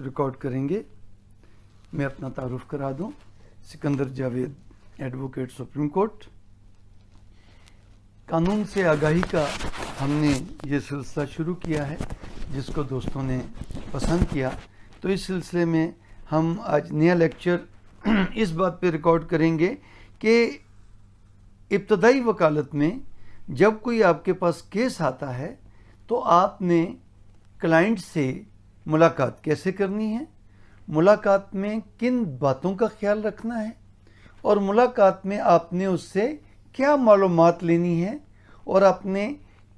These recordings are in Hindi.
रिकॉर्ड करेंगे। मैं अपना तारुफ करा दूं, Sikandar Javed, advocate, supreme court. कानून से आगाही का हमने ये सिलसिला शुरू किया है, जिसको दोस्तों ने पसंद किया। तो इस सिलसिले में हम आज नया लेक्चर इस बात पे रिकॉर्ड करेंगे कि इब्तदाई वकालत में जब कोई आपके पास केस आता है तो आपने क्लाइंट से मुलाकात कैसे करनी है, मुलाकात में किन बातों का ख्याल रखना है, और मुलाकात में आपने उससे क्या मालूमात लेनी है, और आपने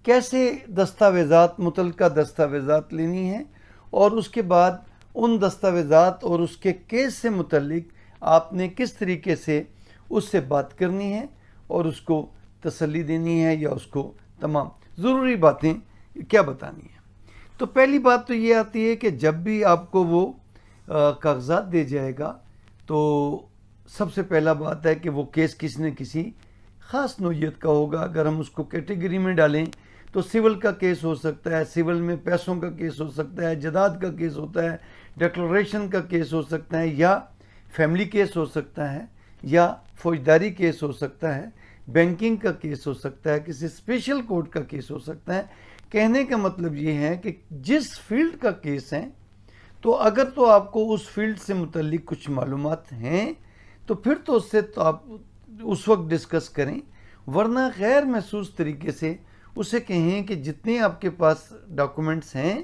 कैसे दस्तावेज़ात, मुतल्लिका दस्तावेज़ात लेनी है, और उसके बाद उन दस्तावेज़ात और उसके केस से मुतल्लिक आपने किस तरीके से उससे बात करनी है और उसको तसल्ली देनी है या उसको तमाम ज़रूरी बातें क्या बतानी है। तो पहली बात तो ये आती है कि जब भी आपको वो कागज़ात दे जाएगा तो सबसे पहला बात है कि वो केस किसी न किसी ख़ास नौइयत का होगा। अगर हम उसको कैटेगरी में डालें तो सिविल का केस हो सकता है, सिविल में पैसों का केस हो सकता है, जदाद का केस होता है, डिक्लेरेशन का केस हो सकता है, या फैमिली केस हो सकता है, या फौजदारी केस हो सकता है, बैंकिंग का केस हो सकता है, किसी स्पेशल कोर्ट का केस हो सकता है। कहने का मतलब ये है कि जिस फील्ड का केस है, तो अगर तो आपको उस फील्ड से मुतल्लिक कुछ मालूमात हैं तो फिर तो उससे तो आप उस वक्त डिस्कस करें, वरना गैर महसूस तरीके से उसे कहें कि जितने आपके पास डॉक्यूमेंट्स हैं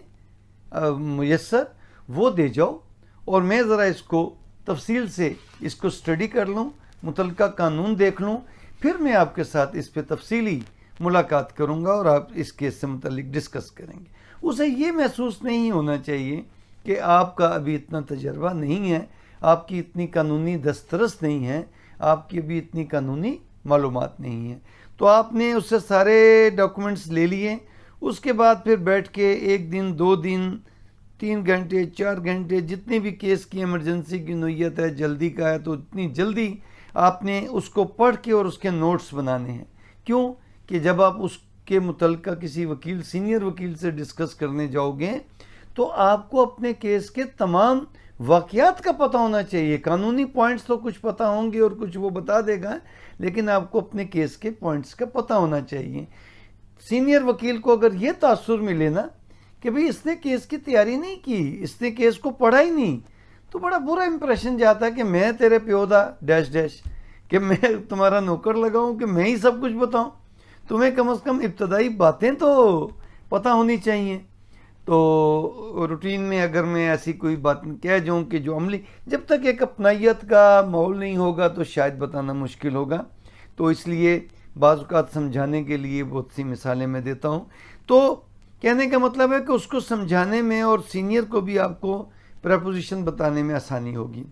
मुयस्सर वो दे जाओ और मैं ज़रा इसको तफसील से इसको स्टडी कर लूँ, मुतल्लिका कानून देख लूँ, फिर मैं आपके साथ इस पे तफसीली मुलाकात करूँगा और आप इस केस से मुतल्लिक डिस्कस करेंगे। उसे ये महसूस नहीं होना चाहिए कि आपका अभी इतना तजर्बा नहीं है, आपकी इतनी कानूनी दस्तरस नहीं है, आपकी अभी इतनी कानूनी मालूमात नहीं है। तो आपने उससे सारे डॉक्यूमेंट्स ले लिए, उसके बाद फिर बैठ के 1 दिन 2 दिन 3 घंटे 4 घंटे जितने भी केस की इमरजेंसी की नौइयत है, जल्दी का है तो इतनी जल्दी आपने उसको पढ़ के और उसके नोट्स बनाने हैं। क्यों कि जब आप उसके मुतल्लिका किसी वकील, सीनियर वकील से डिस्कस करने जाओगे तो आपको अपने केस के तमाम वाक़यात का पता होना चाहिए। कानूनी पॉइंट्स तो कुछ पता होंगे और कुछ वो बता देगा, लेकिन आपको अपने केस के पॉइंट्स का पता होना चाहिए। सीनियर वकील को अगर ये तासुर मिले ना कि भाई इसने केस की तैयारी नहीं की, इसने केस को पढ़ा ही नहीं, तो बड़ा बुरा इंप्रेशन जाता है कि मैं तेरे प्यो दा डैश डैश, कि मैं तुम्हारा नौकर लगाऊं कि मैं ही सब कुछ बताऊं। तुम्हें कम से कम इब्तदाई बातें तो पता होनी चाहिए। तो रूटीन में अगर मैं ऐसी कोई बात कह जाऊँ कि जो अमली, जब तक एक अपनाइयत का माहौल नहीं होगा तो शायद बताना मुश्किल होगा। तो इसलिए बाज़ औक़ात समझाने के लिए बहुत सी मिसालें मैं देता हूँ। तो कहने का मतलब है कि उसको समझाने में और सीनियर को भी आपको प्रपोजिशन बताने में आसानी होगी।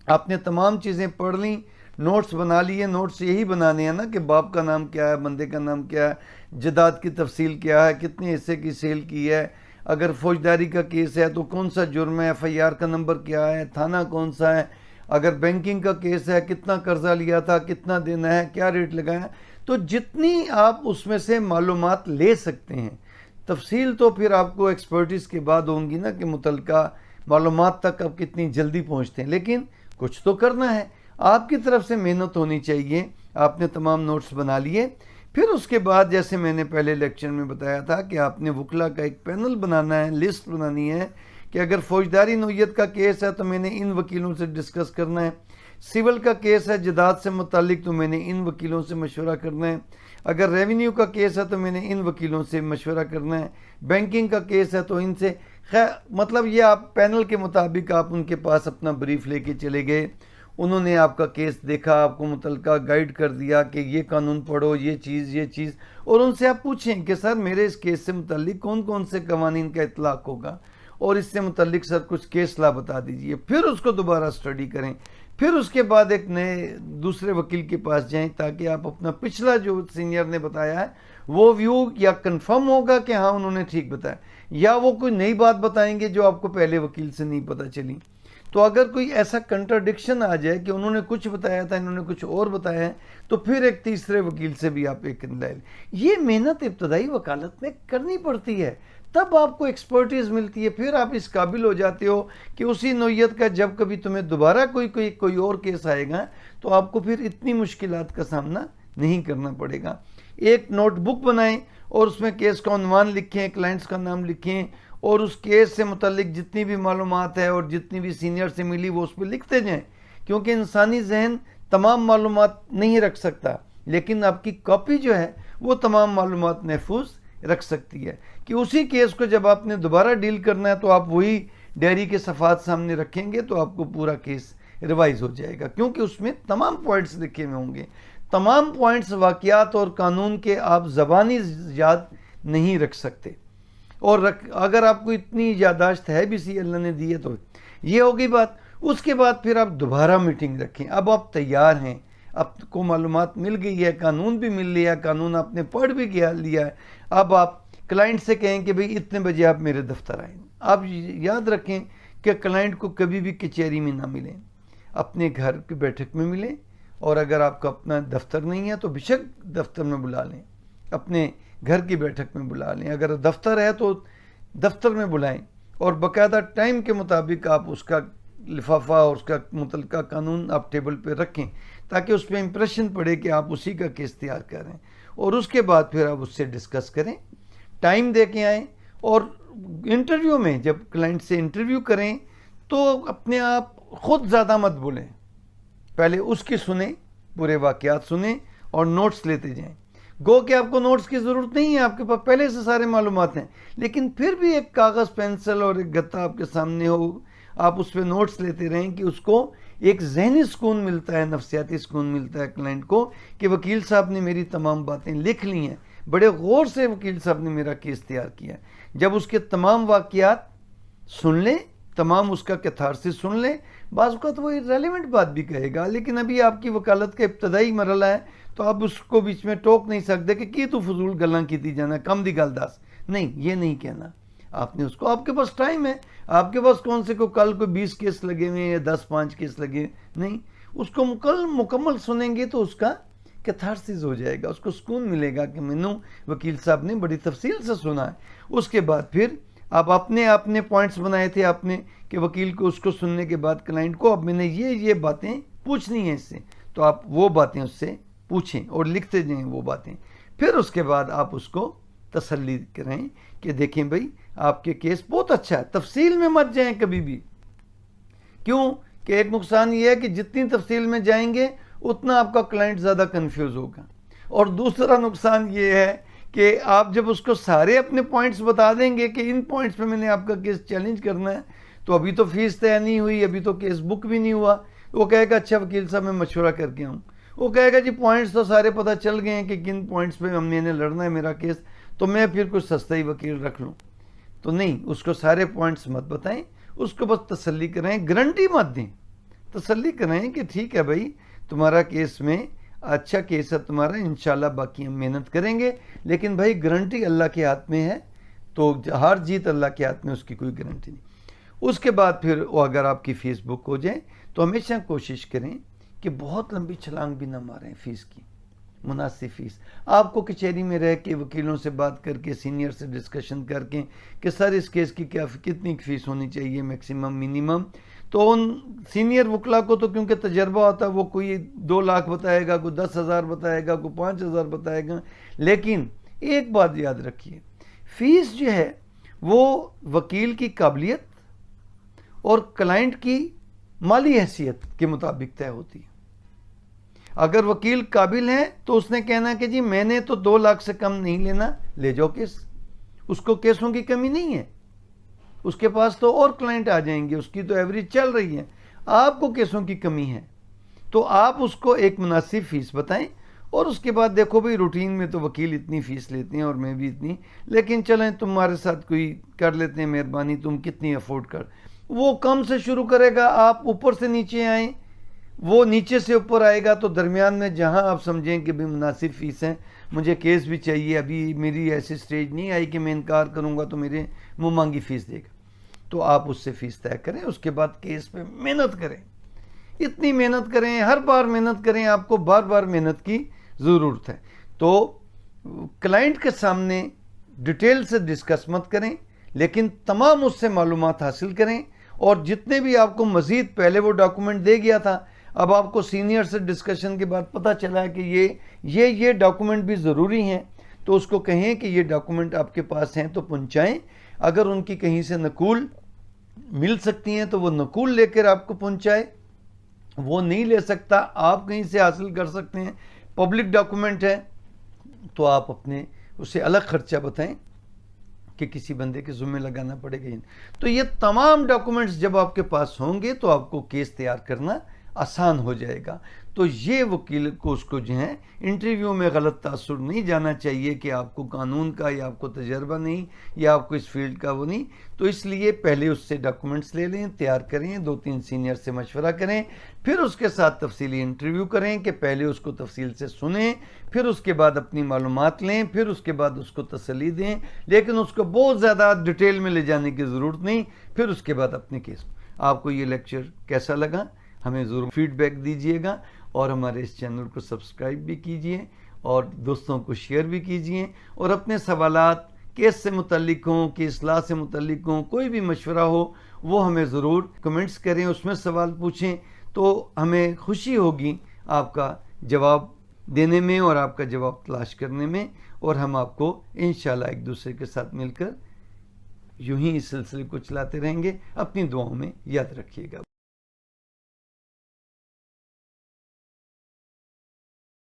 आपने तमाम चीज़ें पढ़ ली, नोट्स बना लिए। नोट्स यही बनाने हैं ना कि बाप का नाम क्या है, बंदे का नाम क्या है, जदाद की तफसील क्या है, कितने हिस्से की सेल की है, अगर फौजदारी का केस है तो कौन सा जुर्म है, FIR का नंबर क्या है, थाना कौन सा है, अगर बैंकिंग का केस है कितना कर्जा लिया था, कितना देना है, क्या रेट लगाया। तो जितनी आप उसमें से मालूमात ले सकते हैं, तफसील तो फिर आपको एक्सपर्टीज़ के बाद होंगी ना कि मुतल्लिका मालूमात तक आप कितनी जल्दी पहुँचते हैं, लेकिन कुछ तो करना है, आपकी तरफ से मेहनत होनी चाहिए। आपने तमाम नोट्स बना लिए, फिर उसके बाद जैसे मैंने पहले लेक्चर में बताया था कि आपने वकला का एक पैनल बनाना है, लिस्ट बनानी है कि अगर फौजदारी नौइयत का केस है तो मैंने इन वकीलों से डिस्कस करना है, सिविल का केस है जदाद से मुतालिक तो मैंने इन वकीलों से मशवरा करना है, अगर रेवेन्यू का केस है तो मैंने इन वकीलों से मशवरा करना है, बैंकिंग का केस है तो इनसे। खैर मतलब ये आप पैनल के मुताबिक आप उनके पास अपना ब्रीफ लेके चले गए, उन्होंने आपका केस देखा, आपको मुतल्लिका गाइड कर दिया कि ये कानून पढ़ो, ये चीज़, और उनसे आप पूछें कि सर मेरे इस केस से मुतल्लिक कौन कौन से कवानीन का इतलाक़ होगा और इससे मुतल्लिक सर कुछ केस ला बता दीजिए। फिर उसको दोबारा स्टडी करें, फिर उसके बाद एक नए दूसरे वकील के पास जाएं ताकि आप अपना पिछला जो सीनियर ने बताया है वो व्यू या कंफर्म होगा कि हाँ उन्होंने ठीक बताया, या वो कोई नई बात बताएंगे जो आपको पहले वकील से नहीं पता चली। तो अगर कोई ऐसा कंट्राडिक्शन आ जाए कि उन्होंने कुछ बताया था इन्होंने कुछ और बताया है, तो फिर एक तीसरे वकील से भी आप एक ले लें। ये मेहनत इब्तदाई वकालत में करनी पड़ती है, तब आपको एक्सपर्टीज मिलती है, फिर आप इस काबिल हो जाते हो कि उसी नौयत का जब कभी तुम्हें दोबारा कोई और केस आएगा तो आपको फिर इतनी मुश्किलात का सामना नहीं करना पड़ेगा। एक नोटबुक बनाएं और उसमें केस का उन्वान लिखें, क्लाइंट्स का नाम लिखें और उस केस से मुतालिक जितनी भी मालूमात है और जितनी भी सीनियर से मिली वो उस पर लिखते जाएं, क्योंकि इंसानी जहन तमाम मालूमात नहीं रख सकता, लेकिन आपकी कॉपी जो है वो तमाम मालूमात महफूज रख सकती है कि उसी केस को जब आपने दोबारा डील करना है तो आप वही डायरी के सफ़ात सामने रखेंगे तो आपको पूरा केस रिवाइज हो जाएगा, क्योंकि उसमें तमाम पॉइंट्स लिखे हुए होंगे। तमाम पॉइंट्स वाक़यात और कानून के आप ज़बानी याद नहीं रख सकते, और अगर आपको इतनी यादाश्त है भी सी अल्लाह ने दी है तो ये होगी बात। उसके बाद फिर आप दोबारा मीटिंग रखें, अब आप तैयार हैं, आपको मालूमात मिल गई है, कानून भी मिल लिया, कानून आपने पढ़ भी लिया है। अब आप क्लाइंट से कहें कि भाई इतने बजे आप मेरे दफ्तर आए। आप याद रखें कि क्लाइंट को कभी भी कचहरी में ना मिलें, अपने घर की बैठक में मिलें, और अगर आपका अपना दफ्तर नहीं है तो बेशक दफ्तर में बुला लें, अपने घर की बैठक में बुला लें। अगर दफ्तर है तो दफ्तर में बुलाएं और बाकायदा टाइम के मुताबिक आप उसका लिफाफा और उसका मुतलका कानून आप टेबल पे रखें, ताकि उस पर इम्प्रेशन पड़े कि आप उसी का केस तैयार करें, और उसके बाद फिर आप उससे डिस्कस करें, टाइम दे के आएँ। और इंटरव्यू में जब क्लाइंट से इंटरव्यू करें तो अपने आप खुद ज़्यादा मत बोलें, पहले उसकी सुने, पूरे वाक़यात सुने और नोट्स लेते जाएं। गो कि आपको नोट्स की ज़रूरत नहीं है, आपके पास पहले से सारे मालूमात हैं, लेकिन फिर भी एक कागज़ पेंसिल और एक गत्ता आपके सामने हो, आप उस पर नोट्स लेते रहें कि उसको एक जहनी सुकून मिलता है, नफ्सियाती सुकून मिलता है क्लाइंट को कि वकील साहब ने मेरी तमाम बातें लिख ली हैं, बड़े गौर से वकील साहब ने मेरा केस तैयार किया। जब उसके तमाम वाक़यात सुन लें, तमाम उसका कैथारसिस सुन लें, बाज़ का तो वो रेलिवेंट बात भी कहेगा, लेकिन अभी आपकी वकालत का इब्तदाई मरहला है तो आप उसको बीच में टोक नहीं सकते कि तू फजूल गल्लां कीती जाना, कम दी गल दस, नहीं, ये नहीं कहना आपने उसको। आपके पास टाइम है, आपके पास कौन से को कल को 20 केस लगे हुए या 10-5 केस लगे, नहीं, उसको मुकम्मल सुनेंगे तो उसका कैथारसिस हो जाएगा, उसको सुकून मिलेगा कि मैंने वकील साहब ने बड़ी तफसील से सुना है। उसके बाद फिर आप अपने पॉइंट्स बनाए थे आपने कि वकील को, उसको सुनने के बाद क्लाइंट को अब मैंने ये बातें पूछनी है इससे, तो आप वो बातें उससे पूछें और लिखते जाएं वो बातें। फिर उसके बाद आप उसको तसल्ली करें कि देखें भाई आपके केस बहुत अच्छा है, तफसील में मत जाएं कभी भी, क्यों कि एक नुकसान ये है कि जितनी तफसील में जाएंगे उतना आपका क्लाइंट ज़्यादा कंफ्यूज होगा, और दूसरा नुकसान ये है कि आप जब उसको सारे अपने पॉइंट्स बता देंगे कि इन पॉइंट्स पे मैंने आपका केस चैलेंज करना है, तो अभी तो फीस तय नहीं हुई, अभी तो केस बुक भी नहीं हुआ, वो कहेगा अच्छा वकील साहब मैं मशवरा करके आऊँ, वो कहेगा जी पॉइंट्स तो सारे पता चल गए हैं कि किन पॉइंट्स पे मैंने लड़ना है मेरा केस, तो मैं फिर कुछ सस्ता ही वकील रख लूँ। तो नहीं, उसको सारे पॉइंट्स मत बताएं, उसको बस तसल्ली करें, गारंटी मत दें, तसल्ली करें कि ठीक है भाई तुम्हारा केस में अच्छा केस है तुम्हारा, इंशाल्लाह बाकी हम मेहनत करेंगे, लेकिन भाई गारंटी अल्लाह के हाथ में है, तो हार जीत अल्लाह के हाथ में, उसकी कोई गारंटी नहीं। उसके बाद फिर वो अगर आपकी फ़ीस बुक हो जाए तो हमेशा कोशिश करें कि बहुत लंबी छलांग भी ना मारें फ़ीस की, मुनासिब फ़ीस। आपको कचहरी में रह के वकीलों से बात करके, सीनियर से डिस्कशन करके कि सर इस केस की कितनी फ़ीस होनी चाहिए, मैक्सिमम मिनिमम, तो उन सीनियर वकला को तो क्योंकि तजर्बा होता है, वो कोई 2 लाख बताएगा, कोई 10,000 बताएगा, कोई 5,000 बताएगा, लेकिन एक बात याद रखिए, फ़ीस जो है वो वकील की काबिलियत और क्लाइंट की माली हैसियत के मुताबिक तय होती है। अगर वकील काबिल है तो उसने कहना कि जी मैंने तो 2 लाख से कम नहीं लेना, ले जाओ केस, उसको केसों की कमी नहीं है, उसके पास तो और क्लाइंट आ जाएंगे, उसकी तो एवरेज चल रही है, आपको केसों की कमी है, तो आप उसको एक मुनासिब फ़ीस बताएं, और उसके बाद देखो भाई रूटीन में तो वकील इतनी फ़ीस लेते हैं और मैं भी इतनी, लेकिन चलें तुम्हारे साथ कोई कर लेते हैं मेहरबानी, तुम कितनी अफोर्ड कर, वो कम से शुरू करेगा, आप ऊपर से नीचे आएँ, वो नीचे से ऊपर आएगा, तो दरमियान में जहां आप समझें कि भी मुनासिब फ़ीस है, मुझे केस भी चाहिए, अभी मेरी ऐसी स्टेज नहीं आई कि मैं इनकार करूंगा तो मेरे मुँह मांगी फ़ीस देगा, तो आप उससे फीस तय करें। उसके बाद केस पे मेहनत करें, इतनी मेहनत करें, हर बार मेहनत करें, आपको बार बार मेहनत की ज़रूरत है। तो क्लाइंट के सामने डिटेल से डिस्कस मत करें, लेकिन तमाम उससे मालूमात हासिल करें। और जितने भी आपको मज़ीद पहले वो डॉक्यूमेंट दे गया था, अब आपको सीनियर से डिस्कशन के बाद पता चला है कि ये डॉक्यूमेंट भी ज़रूरी हैं, तो उसको कहें कि ये डॉक्यूमेंट आपके पास हैं तो पहुंचाएं। अगर उनकी कहीं से नकूल मिल सकती हैं तो वो नकूल लेकर आपको पहुंचाए। वो नहीं ले सकता, आप कहीं से हासिल कर सकते हैं, पब्लिक डॉक्यूमेंट है, तो आप अपने उसे अलग खर्चा बताएं कि किसी बंदे के ज़िम्मे लगाना पड़ेगा। तो ये तमाम डॉक्यूमेंट्स जब आपके पास होंगे तो आपको केस तैयार करना आसान हो जाएगा। तो ये वकील को उसको जो है इंटरव्यू में गलत तासुर नहीं जाना चाहिए कि आपको कानून का या आपको तजर्बा नहीं या आपको इस फील्ड का वो नहीं। तो इसलिए पहले उससे डॉक्यूमेंट्स ले लें, तैयार करें, 2-3 सीनियर से मशवरा करें, फिर उसके साथ तफसीली इंटरव्यू करें कि पहले उसको तफसील से सुनें, फिर उसके बाद अपनी मालूमात लें, फिर उसके बाद उसको तसल्ली दें, लेकिन उसको बहुत ज़्यादा डिटेल में ले जाने की ज़रूरत नहीं। फिर उसके बाद अपने केस। आपको ये लेक्चर कैसा लगा हमें ज़रूर फीडबैक दीजिएगा, और हमारे इस चैनल को सब्सक्राइब भी कीजिए और दोस्तों को शेयर भी कीजिए। और अपने सवालात केस से मुतल्लिक हों, केस लॉ से मुतल्लिक हों, कोई भी मशवरा हो वो हमें ज़रूर कमेंट्स करें, उसमें सवाल पूछें, तो हमें खुशी होगी आपका जवाब देने में और आपका जवाब तलाश करने में। और हम आपको इंशाल्लाह एक दूसरे के साथ मिलकर यूं ही इस सिलसिले को चलाते रहेंगे। अपनी दुआओं में याद रखिएगा।